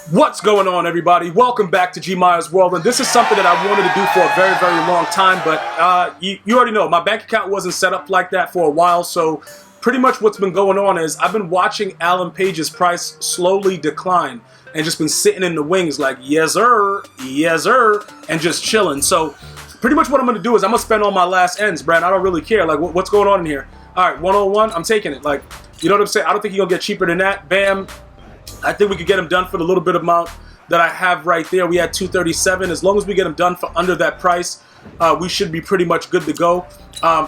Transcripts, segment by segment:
What's going on, everybody? Welcome back to GmiasWorld, and this is something that I wanted to do for a very, very long time, but you already know, my bank account wasn't set up like that for a while, so pretty much what's been going on is I've been watching Alan Page's price slowly decline and just been sitting in the wings like, yes sir, and just chilling. So pretty much what I'm going to do is I'm going to spend all my last ends, Brad. I don't really care. Like, what's going on in here? All right, 101, I'm taking it. Like, you know what I'm saying? I don't think you're going to get cheaper than that. Bam. I think we could get them done for the little bit amount that I have right there. We had 237. As long as we get them done for under that price, we should be pretty much good to go.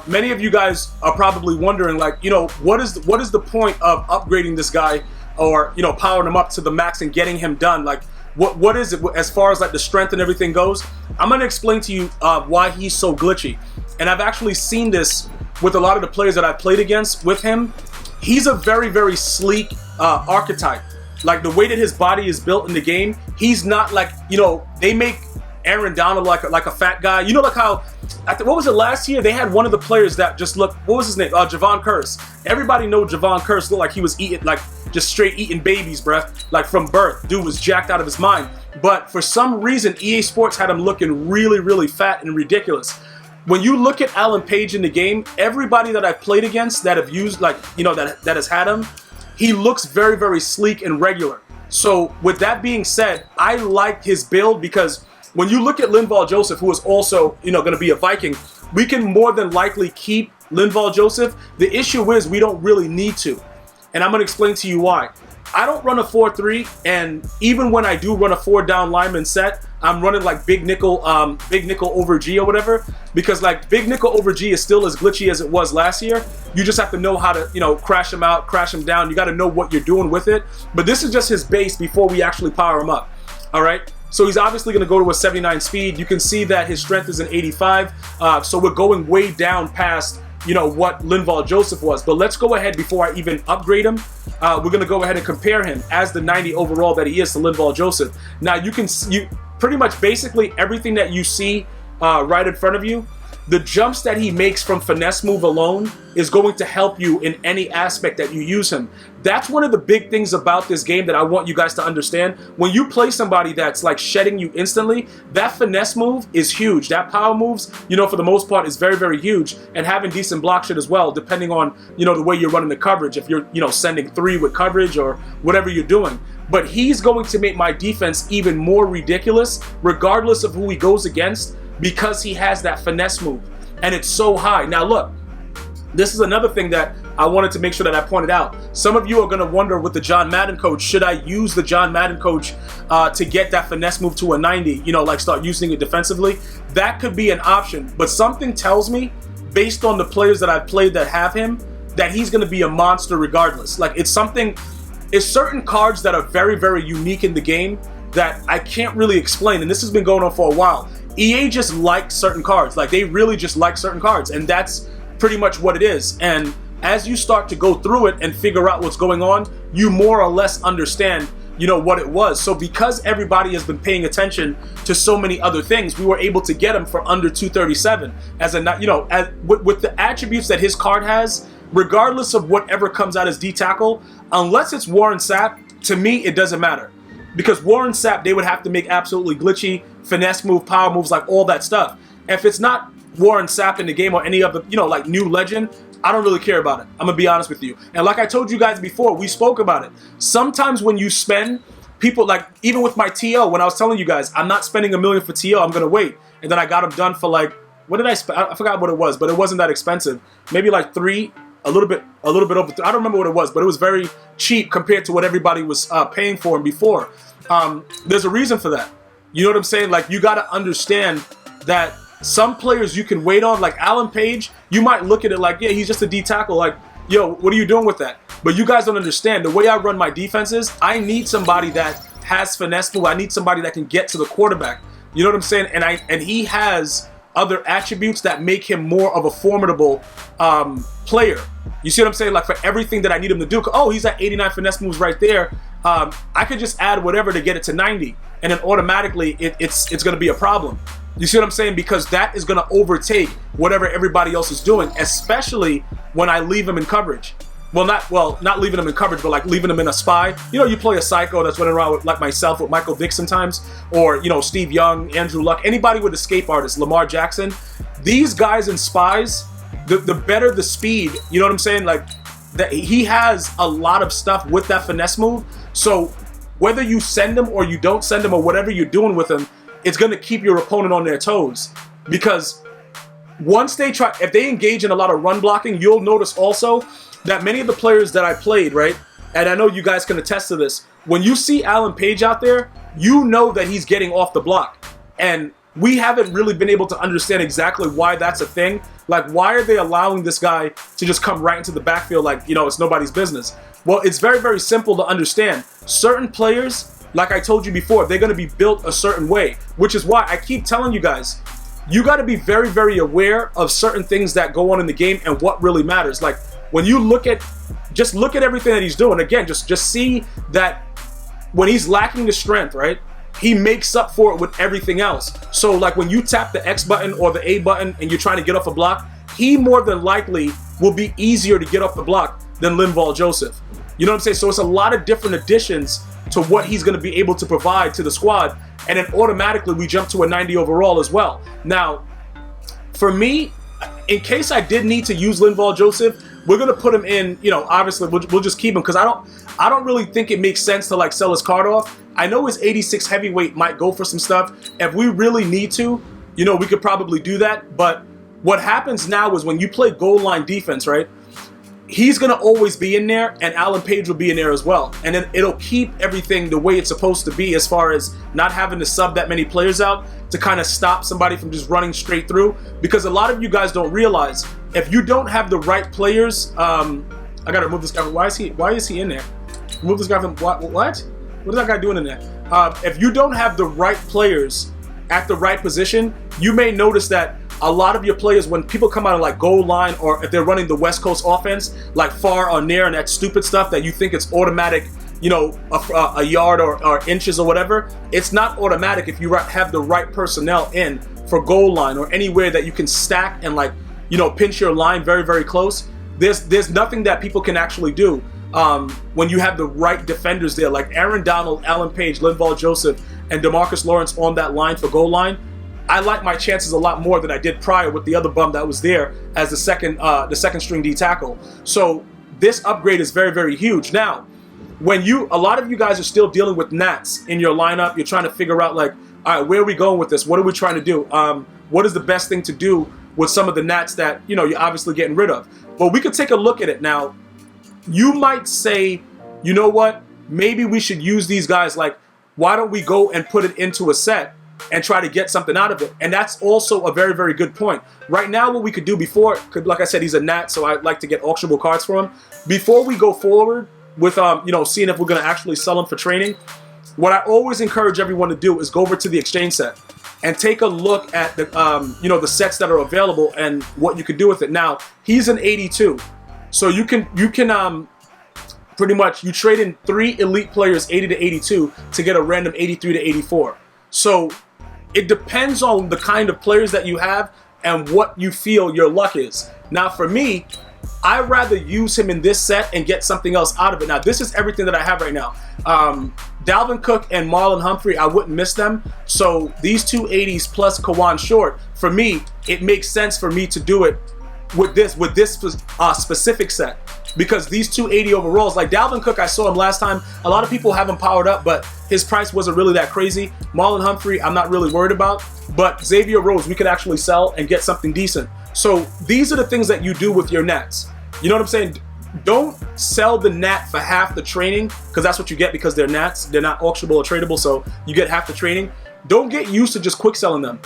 Many of you guys are probably wondering, like, you know, what is the point of upgrading this guy, or, you know, powering him up to the max and getting him done? Like, what is it as far as like the strength and everything goes? I'm going to explain to you why he's so glitchy. And I've actually seen this with a lot of the players that I've played against with him. He's a very, very sleek archetype. Like, the way that his body is built in the game, he's not like, you know, they make Aaron Donald like a fat guy. You know, like how, what was it last year? They had one of the players that just looked, what was his name? Javon Curse. Everybody know Javon Curse looked like he was eating, like, just straight eating babies, bruh. Like, from birth. Dude was jacked out of his mind. But for some reason, EA Sports had him looking really, really fat and ridiculous. When you look at Alan Page in the game, everybody that I've played against that have used, like, you know, that has had him, he looks very, very sleek and regular. So with that being said, I like his build because when you look at Linval Joseph, who is also, you know, going to be a Viking, we can more than likely keep Linval Joseph. The issue is we don't really need to. And I'm going to explain to you why. I don't run a 4-3, and even when I do run a 4-down lineman set, I'm running like big nickel over G or whatever, because like big nickel over G is still as glitchy as it was last year. You just have to know how to, you know, crash him out, crash him down. You got to know what you're doing with it. But this is just his base before we actually power him up. All right. So he's obviously going to go to a 79 speed. You can see that his strength is an 85. So we're going way down past, you know, what Linval Joseph was. But let's go ahead before I even upgrade him. We're going to go ahead and compare him as the 90 overall that he is to Linval Joseph. Now you pretty much basically everything that you see right in front of you, the jumps that he makes from finesse move alone is going to help you in any aspect that you use him. That's one of the big things about this game that I want you guys to understand. When you play somebody that's like shedding you instantly, that finesse move is huge. That power moves, you know, for the most part is very, very huge. And having decent block shit as well, depending on, you know, the way you're running the coverage. If you're, you know, sending 3 with coverage or whatever you're doing. But he's going to make my defense even more ridiculous, regardless of who he goes against, because he has that finesse move. And it's so high. Now look, this is another thing that I wanted to make sure that I pointed out. Some of you are going to wonder with the John Madden coach, should I use the John Madden coach to get that finesse move to a 90, you know, like start using it defensively? That could be an option. But something tells me, based on the players that I've played that have him, that he's going to be a monster regardless. Like, it's certain cards that are very, very unique in the game that I can't really explain. And this has been going on for a while. EA just likes certain cards. Like, they really just like certain cards. And that's pretty much what it is. And as you start to go through it and figure out what's going on, you more or less understand, you know, what it was. So because everybody has been paying attention to so many other things, we were able to get him for under 237 as a, you know, with the attributes that his card has, regardless of whatever comes out as D-tackle, unless it's Warren Sapp, to me, it doesn't matter. Because Warren Sapp, they would have to make absolutely glitchy, finesse move, power moves, like all that stuff. And if it's not Warren Sapp in the game or any other, you know, like new legend, I don't really care about it. I'm going to be honest with you. And like I told you guys before, we spoke about it. Sometimes when you spend, people, like, even with my TO, when I was telling you guys, I'm not spending $1 million for TO, I'm going to wait. And then I got them done for like, what did I spend? I forgot what it was, but it wasn't that expensive. Maybe like 3, a little bit over. I don't remember what it was, but it was very cheap compared to what everybody was paying for him before. There's a reason for that. You know what I'm saying? Like, you got to understand that some players you can wait on, like Alan Page, you might look at it like, yeah, he's just a D tackle. Like, yo, what are you doing with that? But you guys don't understand. The way I run my defenses, I need somebody that has finesse move. I need somebody that can get to the quarterback. You know what I'm saying? And he has other attributes that make him more of a formidable player. You see what I'm saying? Like, for everything that I need him to do. Oh, he's at 89 finesse moves right there. I could just add whatever to get it to 90, and then automatically it's going to be a problem. You see what I'm saying? Because that is going to overtake whatever everybody else is doing, especially when I leave him in coverage. not leaving them in coverage, but like leaving them in a spy. You know, you play a psycho that's running around with, like myself, with Michael Vick sometimes, or, you know, Steve Young, Andrew Luck, anybody with escape artists, Lamar Jackson. These guys in spies, the better the speed, you know what I'm saying? Like, that he has a lot of stuff with that finesse move. So whether you send him or you don't send him or whatever you're doing with him, it's going to keep your opponent on their toes. Because once they try, if they engage in a lot of run blocking, you'll notice also that many of the players that I played, right, and I know you guys can attest to this, when you see Alan Page out there, you know that he's getting off the block. And we haven't really been able to understand exactly why that's a thing. Like, why are they allowing this guy to just come right into the backfield like, you know, it's nobody's business? Well, it's very, very simple to understand. Certain players, like I told you before, they're going to be built a certain way, which is why I keep telling you guys, you got to be very, very aware of certain things that go on in the game and what really matters. Like, when you look at, just look at everything that he's doing. Again, just see that when he's lacking the strength, right, he makes up for it with everything else. So like when you tap the X button or the A button and you're trying to get off a block, he more than likely will be easier to get off the block than Linval Joseph. You know what I'm saying? So it's a lot of different additions to what he's going to be able to provide to the squad. And then automatically we jump to a 90 overall as well. Now, for me, in case I did need to use Linval Joseph, we're gonna put him in. You know, obviously we'll just keep him because I don't really think it makes sense to like sell his card off. I know his 86 heavyweight might go for some stuff. If we really need to, you know, we could probably do that. But what happens now is when you play goal line defense, right? He's gonna always be in there, and Alan Page will be in there as well. And then it'll keep everything the way it's supposed to be as far as not having to sub that many players out to kind of stop somebody from just running straight through. Because a lot of you guys don't realize, if you don't have the right players, I gotta remove this guy. Why is he in there? Remove this guy from what? What is that guy doing in there? If you don't have the right players at the right position, you may notice that a lot of your players, when people come out of like goal line, or if they're running the West Coast offense, like far or near and that stupid stuff that you think it's automatic, you know, a yard or inches or whatever, it's not automatic if you have the right personnel in for goal line or anywhere that you can stack and, like, you know, pinch your line very, very close. There's nothing that people can actually do when you have the right defenders there, like Aaron Donald, Alan Page, Linval Joseph, and DeMarcus Lawrence on that line for goal line. I like my chances a lot more than I did prior with the other bum that was there as the second string D tackle. So this upgrade is very, very huge. Now, when a lot of you guys are still dealing with gnats in your lineup, you're trying to figure out like, all right, where are we going with this? What are we trying to do? What is the best thing to do with some of the gnats that, you know, you're obviously getting rid of? Well, we could take a look at it now. You might say, you know what? Maybe we should use these guys. Like, why don't we go and put it into a set and try to get something out of it? And that's also a very, very good point. Right now, what we could do before, like I said, he's a gnat, so I'd like to get auctionable cards for him. Before we go forward with, you know, seeing if we're going to actually sell him for training, what I always encourage everyone to do is go over to the exchange set and take a look at the, you know, the sets that are available and what you could do with it. Now, he's an 82, so you can pretty much, you trade in 3 elite players, 80 to 82, to get a random 83 to 84. So it depends on the kind of players that you have and what you feel your luck is. Now, for me, I'd rather use him in this set and get something else out of it. Now, this is everything that I have right now. Dalvin Cook and Marlon Humphrey, I wouldn't miss them. So these two 80s plus Kawan Short, for me, it makes sense for me to do it with this specific set. Because these two 80 overalls, like Dalvin Cook, I saw him last time. A lot of people have him powered up, but his price wasn't really that crazy. Marlon Humphrey, I'm not really worried about. But Xavier Rhodes, we could actually sell and get something decent. So these are the things that you do with your nats. You know what I'm saying? Don't sell the nat for half the training, because that's what you get because they're nats. They're not auctionable or tradable, so you get half the training. Don't get used to just quick selling them.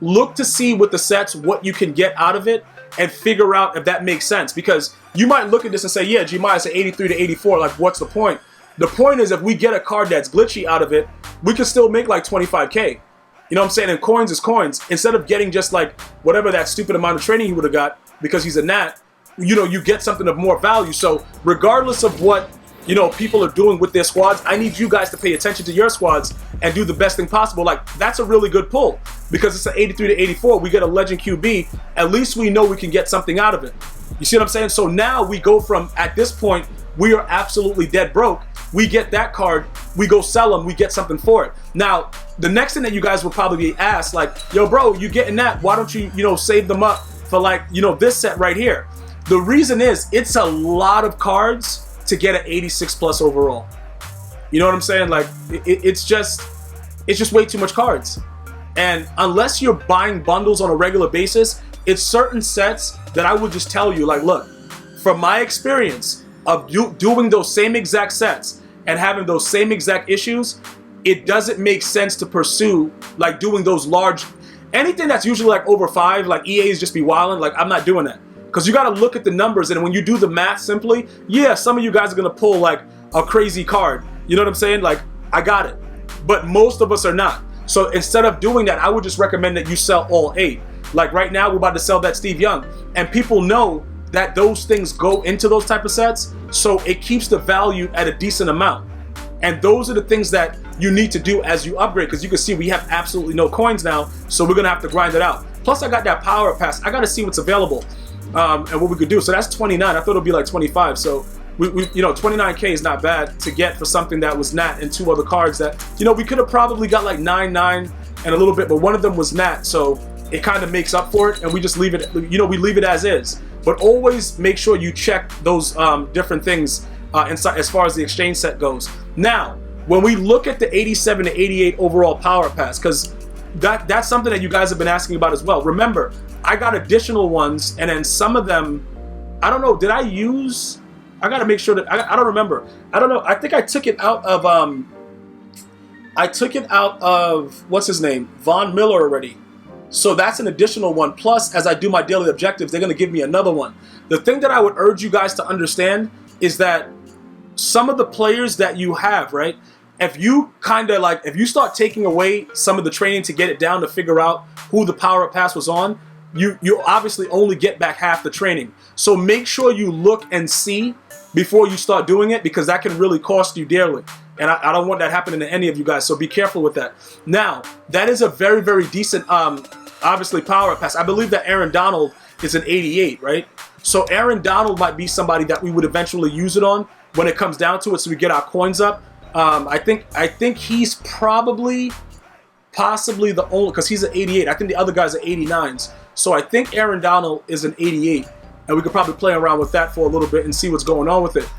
Look to see with the sets what you can get out of it and figure out if that makes sense. Because you might look at this and say, yeah, Gmias at 83 to 84, like what's the point? The point is if we get a card that's glitchy out of it, we can still make like 25K. You know what I'm saying? And coins is coins. Instead of getting just like whatever that stupid amount of training he would have got because he's a nat, you know, you get something of more value. So regardless of what, you know, people are doing with their squads, I need you guys to pay attention to your squads and do the best thing possible. Like, that's a really good pull because it's an 83 to 84. We get a legend QB. At least we know we can get something out of it. You see what I'm saying? So now we go from, at this point, we are absolutely dead broke. We get that card, we go sell them, we get something for it. Now, the next thing that you guys will probably be asked, like, yo, bro, you getting that? Why don't you, save them up for, like, this set right here? The reason is, it's a lot of cards to get an 86 plus overall. You know what I'm saying? Like, it's just way too much cards. And unless you're buying bundles on a regular basis, it's certain sets that I would just tell you, like, look, from my experience of doing those same exact sets and having those same exact issues, it doesn't make sense to pursue, like, doing those large, anything that's usually like over 5, like EA's just be wilding, like, I'm not doing that. Because you got to look at the numbers, and when you do the math simply, yeah, some of you guys are going to pull, like, a crazy card. You know what I'm saying? Like, I got it. But most of us are not. So instead of doing that, I would just recommend that you sell all 8. Like right now, we're about to sell that Steve Young. And people know that those things go into those type of sets, so it keeps the value at a decent amount. And those are the things that you need to do as you upgrade, because you can see we have absolutely no coins now, so we're going to have to grind it out. Plus, I got that power pass. I got to see what's available and what we could do. So that's 29. I thought it would be like 25. So we 29K is not bad to get for something that was Nat and 2 other cards that, we could have probably got like 9 and a little bit, but one of them was Nat, so it kind of makes up for it, and we just leave it, we leave it as is. But always make sure you check those different things inside as far as the exchange set goes. Now, when we look at the 87 to 88 overall power pass, because that's something that you guys have been asking about as well. Remember, I got additional ones, and then some of them, I don't know, did I use? I got to make sure that, I don't remember. I don't know. I think I took it out of, what's his name? Von Miller already. So that's an additional one. Plus, as I do my daily objectives, they're going to give me another one. The thing that I would urge you guys to understand is that some of the players that you have, right? If you if you start taking away some of the training to get it down to figure out who the power pass was on, you obviously only get back half the training. So make sure you look and see before you start doing it, because that can really cost you dearly. And I don't want that happening to any of you guys, so be careful with that. Now, that is a very, very decent, obviously, power pass. I believe that Aaron Donald is an 88, right? So Aaron Donald might be somebody that we would eventually use it on when it comes down to it, so we get our coins up. I think he's possibly the only, because he's an 88. I think the other guys are 89s. So I think Aaron Donald is an 88, and we could probably play around with that for a little bit and see what's going on with it.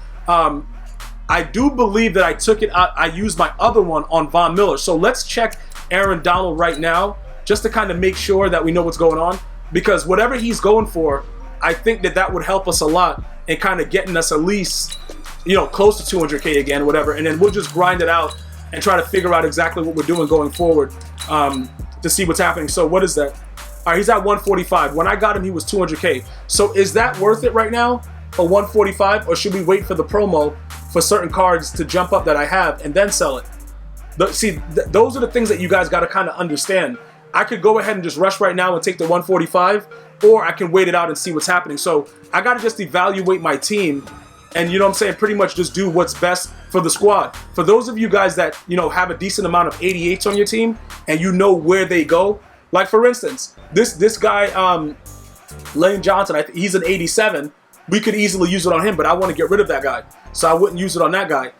I do believe that I took it out. I used my other one on Von Miller. So let's check Aaron Donald right now, just to kind of make sure that we know what's going on. Because whatever he's going for, I think that would help us a lot in kind of getting us at least, close to 200K again, or whatever. And then we'll just grind it out and try to figure out exactly what we're doing going forward to see what's happening. So what is that? All right, he's at 145. When I got him, he was 200K. So is that worth it right now for 145, or should we wait for the promo for certain cards to jump up that I have and then sell it? Those are the things that you guys got to kind of understand. I could go ahead and just rush right now and take the 145, or I can wait it out and see what's happening. So I got to just evaluate my team and, pretty much just do what's best for the squad. For those of you guys that, have a decent amount of 88s on your team and you know where they go, like for instance, this guy, Lane Johnson, he's an 87. We could easily use it on him, but I want to get rid of that guy, so I wouldn't use it on that guy.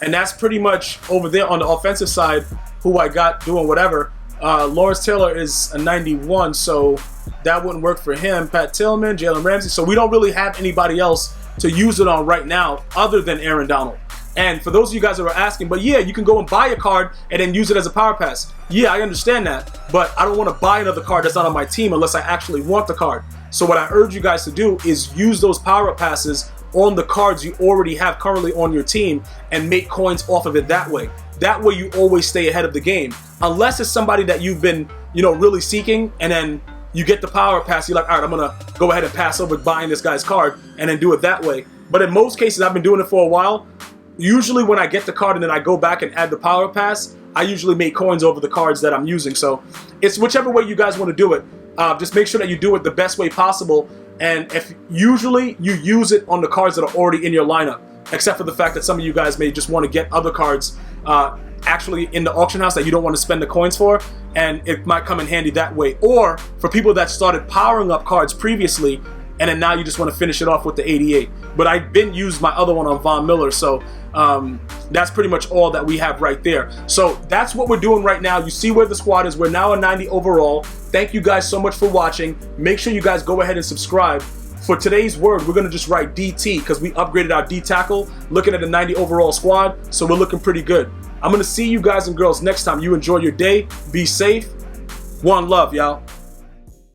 And that's pretty much over there on the offensive side who I got doing whatever. Lawrence Taylor is a 91, so that wouldn't work for him. Pat Tillman, Jalen Ramsey. So we don't really have anybody else to use it on right now other than Aaron Donald. And for those of you guys that are asking, but yeah, you can go and buy a card and then use it as a power pass. Yeah, I understand that, but I don't want to buy another card that's not on my team unless I actually want the card. So what I urge you guys to do is use those power passes on the cards you already have currently on your team and make coins off of it that way. That way you always stay ahead of the game. Unless it's somebody that you've been, really seeking, and then you get the power pass, you're like, all right, I'm going to go ahead and pass over buying this guy's card and then do it that way. But in most cases, I've been doing it for a while. Usually when I get the card and then I go back and add the power pass, I usually make coins over the cards that I'm using. So it's whichever way you guys want to do it. Just make sure that you do it the best way possible. And if usually you use it on the cards that are already in your lineup, except for the fact that some of you guys may just want to get other cards actually in the auction house that you don't want to spend the coins for, and it might come in handy that way. Or for people that started powering up cards previously, and then now you just want to finish it off with the 88. But I've been used my other one on Von Miller, so that's pretty much all that we have right there. So that's what we're doing right now. You see where the squad is. We're now a 90 overall. Thank you guys so much for watching. Make sure you guys go ahead and subscribe. For today's word, we're going to just write DT because we upgraded our D tackle, looking at a 90 overall squad, so we're looking pretty good. I'm going to see you guys and girls next time. You enjoy your day. Be safe. One love, y'all.